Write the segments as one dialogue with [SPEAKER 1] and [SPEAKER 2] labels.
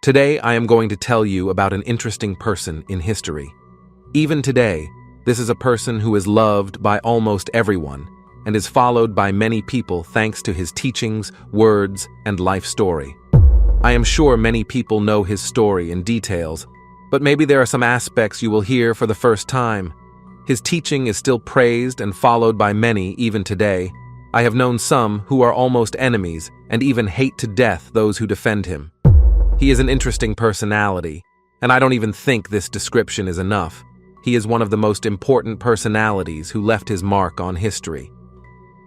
[SPEAKER 1] Today, I am going to tell you about an interesting person in history. Even today, this is a person who is loved by almost everyone and is followed by many people thanks to his teachings, words, and life story. I am sure many people know his story in details, but maybe there are some aspects you will hear for the first time. His teaching is still praised and followed by many even today. I have known some who are almost enemies and even hate to death those who defend him. He is an interesting personality, and I don't even think this description is enough. He is one of the most important personalities who left his mark on history.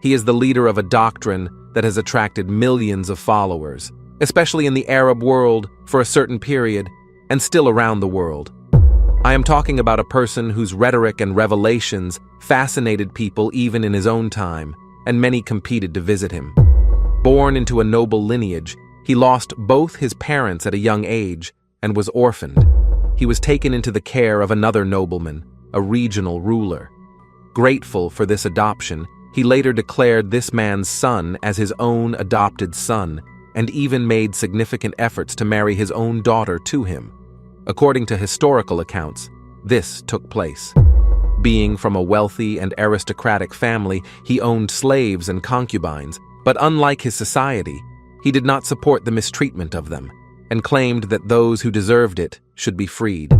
[SPEAKER 1] He is the leader of a doctrine that has attracted millions of followers, especially in the Arab world for a certain period, and still around the world. I am talking about a person whose rhetoric and revelations fascinated people even in his own time, and many competed to visit him. Born into a noble lineage, he lost both his parents at a young age and was orphaned. He was taken into the care of another nobleman, a regional ruler. Grateful for this adoption, he later declared this man's son as his own adopted son, and even made significant efforts to marry his own daughter to him. According to historical accounts, this took place. Being from a wealthy and aristocratic family, he owned slaves and concubines, but unlike his society, he did not support the mistreatment of them, and claimed that those who deserved it should be freed.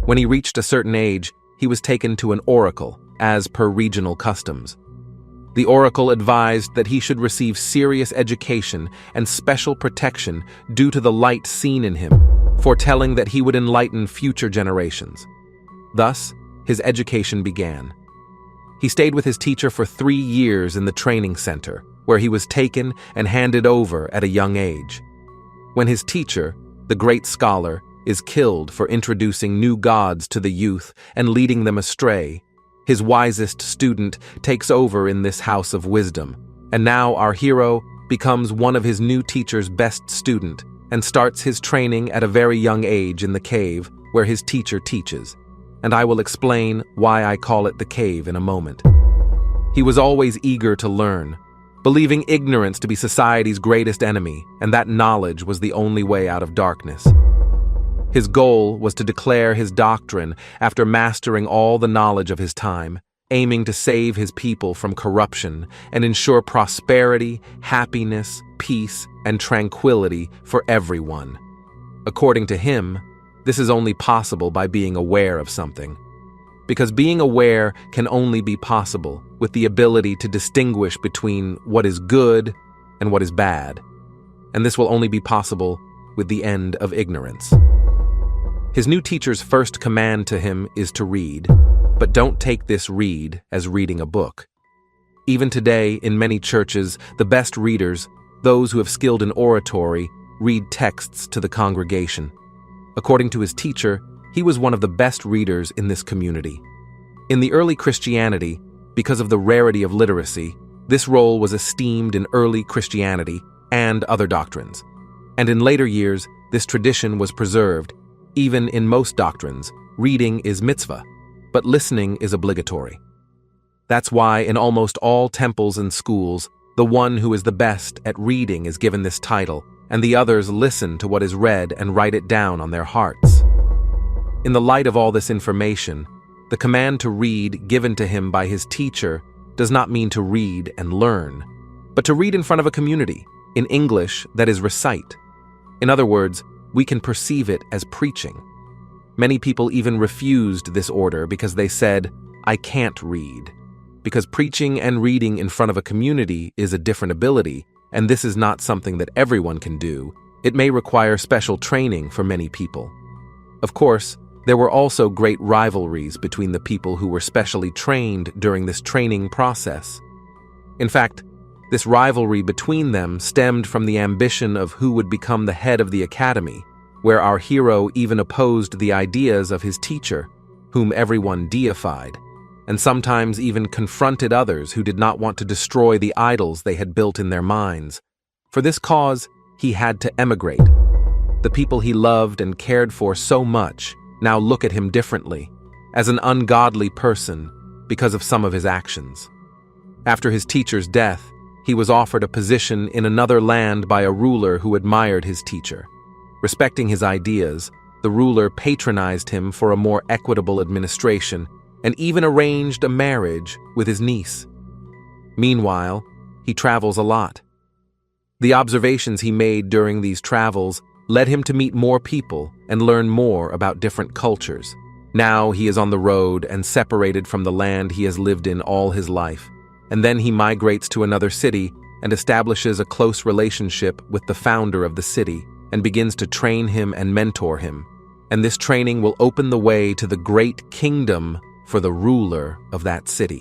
[SPEAKER 1] When he reached a certain age, he was taken to an oracle, as per regional customs. The oracle advised that he should receive serious education and special protection due to the light seen in him, foretelling that he would enlighten future generations. Thus, his education began. He stayed with his teacher for 3 years in the training center, where he was taken and handed over at a young age. When his teacher, the great scholar, is killed for introducing new gods to the youth and leading them astray, his wisest student takes over in this house of wisdom, and now our hero becomes one of his new teacher's best student and starts his training at a very young age in the cave where his teacher teaches. And I will explain why I call it the cave in a moment. He was always eager to learn, believing ignorance to be society's greatest enemy, and that knowledge was the only way out of darkness. His goal was to declare his doctrine after mastering all the knowledge of his time, aiming to save his people from corruption and ensure prosperity, happiness, peace, and tranquility for everyone. According to him, this is only possible by being aware of something. Because being aware can only be possible with the ability to distinguish between what is good and what is bad. And this will only be possible with the end of ignorance. His new teacher's first command to him is to read, but don't take this read as reading a book. Even today, in many churches, the best readers, those who have skilled in oratory, read texts to the congregation. According to his teacher, he was one of the best readers in this community. In the early Christianity, because of the rarity of literacy, this role was esteemed in early Christianity and other doctrines. And in later years, this tradition was preserved. Even in most doctrines, reading is mitzvah, but listening is obligatory. That's why in almost all temples and schools, the one who is the best at reading is given this title, and the others listen to what is read and write it down on their hearts. In the light of all this information, the command to read given to him by his teacher does not mean to read and learn, but to read in front of a community, in English that is recite. In other words, we can perceive it as preaching. Many people even refused this order because they said, "I can't read." Because preaching and reading in front of a community is a different ability, and this is not something that everyone can do. It may require special training for many people. Of course, there were also great rivalries between the people who were specially trained during this training process. In fact, this rivalry between them stemmed from the ambition of who would become the head of the academy, where our hero even opposed the ideas of his teacher, whom everyone deified, and sometimes even confronted others who did not want to destroy the idols they had built in their minds. For this cause, he had to emigrate. The people he loved and cared for so much now look at him differently, as an ungodly person because of some of his actions. After his teacher's death, he was offered a position in another land by a ruler who admired his teacher. Respecting his ideas, the ruler patronized him for a more equitable administration and even arranged a marriage with his niece. Meanwhile, he travels a lot. The observations he made during these travels led him to meet more people and learn more about different cultures. Now he is on the road and separated from the land he has lived in all his life, and then he migrates to another city and establishes a close relationship with the founder of the city and begins to train him and mentor him. And this training will open the way to the great kingdom for the ruler of that city.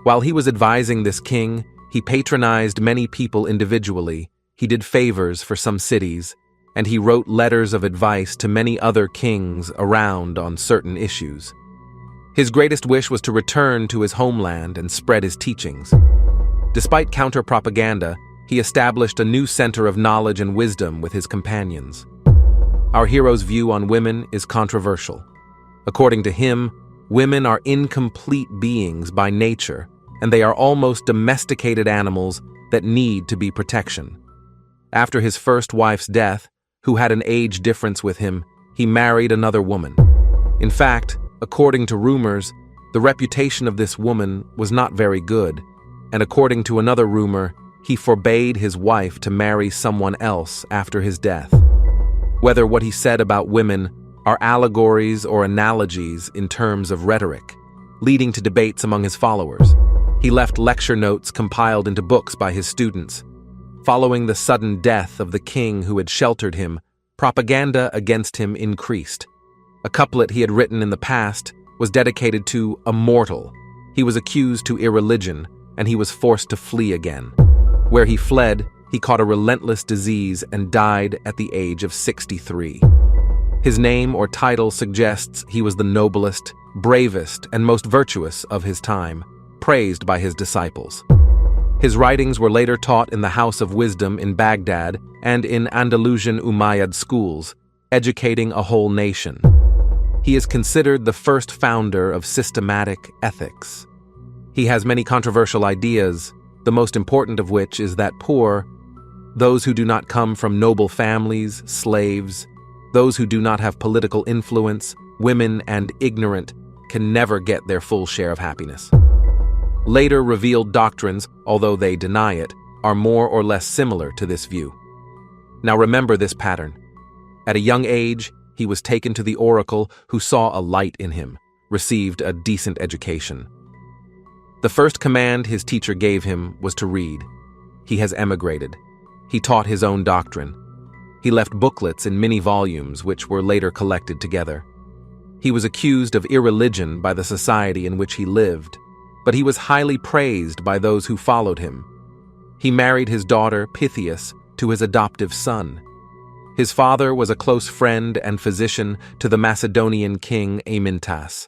[SPEAKER 1] While he was advising this king, he patronized many people individually, he did favors for some cities, and he wrote letters of advice to many other kings around on certain issues. His greatest wish was to return to his homeland and spread his teachings. Despite counter-propaganda, he established a new center of knowledge and wisdom with his companions. Our hero's view on women is controversial. According to him, women are incomplete beings by nature, and they are almost domesticated animals that need to be protection. After his first wife's death, who had an age difference with him, he married another woman. In fact, according to rumors, the reputation of this woman was not very good, and according to another rumor, he forbade his wife to marry someone else after his death. Whether what he said about women are allegories or analogies in terms of rhetoric, leading to debates among his followers. He left lecture notes compiled into books by his students. Following the sudden death of the king who had sheltered him, propaganda against him increased. A couplet he had written in the past was dedicated to a mortal. He was accused to irreligion, and he was forced to flee again. Where he fled, he caught a relentless disease and died at the age of 63. His name or title suggests he was the noblest, bravest, and most virtuous of his time, praised by his disciples. His writings were later taught in the House of Wisdom in Baghdad and in Andalusian Umayyad schools, educating a whole nation. He is considered the first founder of systematic ethics. He has many controversial ideas, the most important of which is that poor, those who do not come from noble families, slaves, those who do not have political influence, women, and ignorant, can never get their full share of happiness. Later revealed doctrines, although they deny it, are more or less similar to this view. Now remember this pattern. At a young age, he was taken to the oracle who saw a light in him, received a decent education. The first command his teacher gave him was to read. He has emigrated. He taught his own doctrine. He left booklets in many volumes which were later collected together. He was accused of irreligion by the society in which he lived, but he was highly praised by those who followed him. He married his daughter, Pythias, to his adoptive son. His father was a close friend and physician to the Macedonian king Amyntas,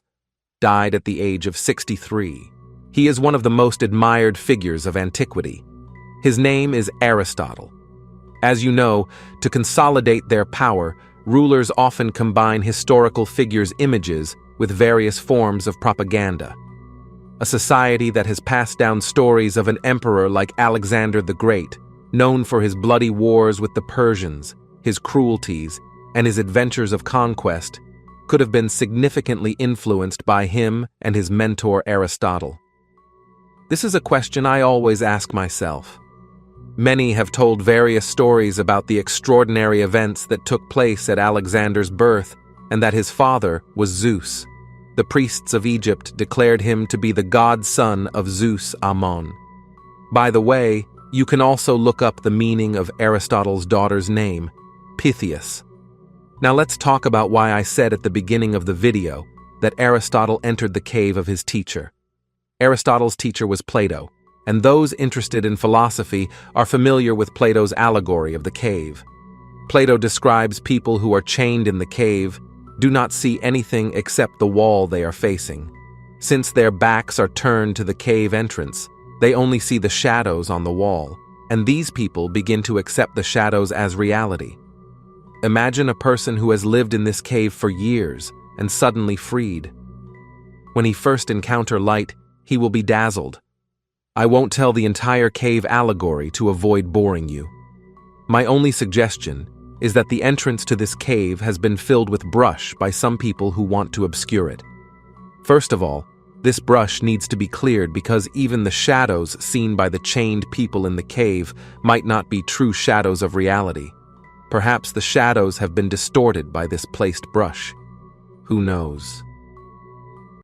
[SPEAKER 1] died at the age of 63. He is one of the most admired figures of antiquity. His name is Aristotle. As you know, to consolidate their power, rulers often combine historical figures' images with various forms of propaganda. A society that has passed down stories of an emperor like Alexander the Great, known for his bloody wars with the Persians, his cruelties, and his adventures of conquest, could have been significantly influenced by him and his mentor Aristotle. This is a question I always ask myself. Many have told various stories about the extraordinary events that took place at Alexander's birth and that his father was Zeus. The priests of Egypt declared him to be the godson of Zeus Ammon. By the way, you can also look up the meaning of Aristotle's daughter's name, Pythias. Now let's talk about why I said at the beginning of the video that Aristotle entered the cave of his teacher. Aristotle's teacher was Plato, and those interested in philosophy are familiar with Plato's allegory of the cave. Plato describes people who are chained in the cave do not see anything except the wall they are facing. Since their backs are turned to the cave entrance, they only see the shadows on the wall, and these people begin to accept the shadows as reality. Imagine a person who has lived in this cave for years and suddenly freed. When he first encounter light, he will be dazzled. I won't tell the entire cave allegory to avoid boring you. My only suggestion is that the entrance to this cave has been filled with brush by some people who want to obscure it. First of all, this brush needs to be cleared because even the shadows seen by the chained people in the cave might not be true shadows of reality. Perhaps the shadows have been distorted by this placed brush. Who knows?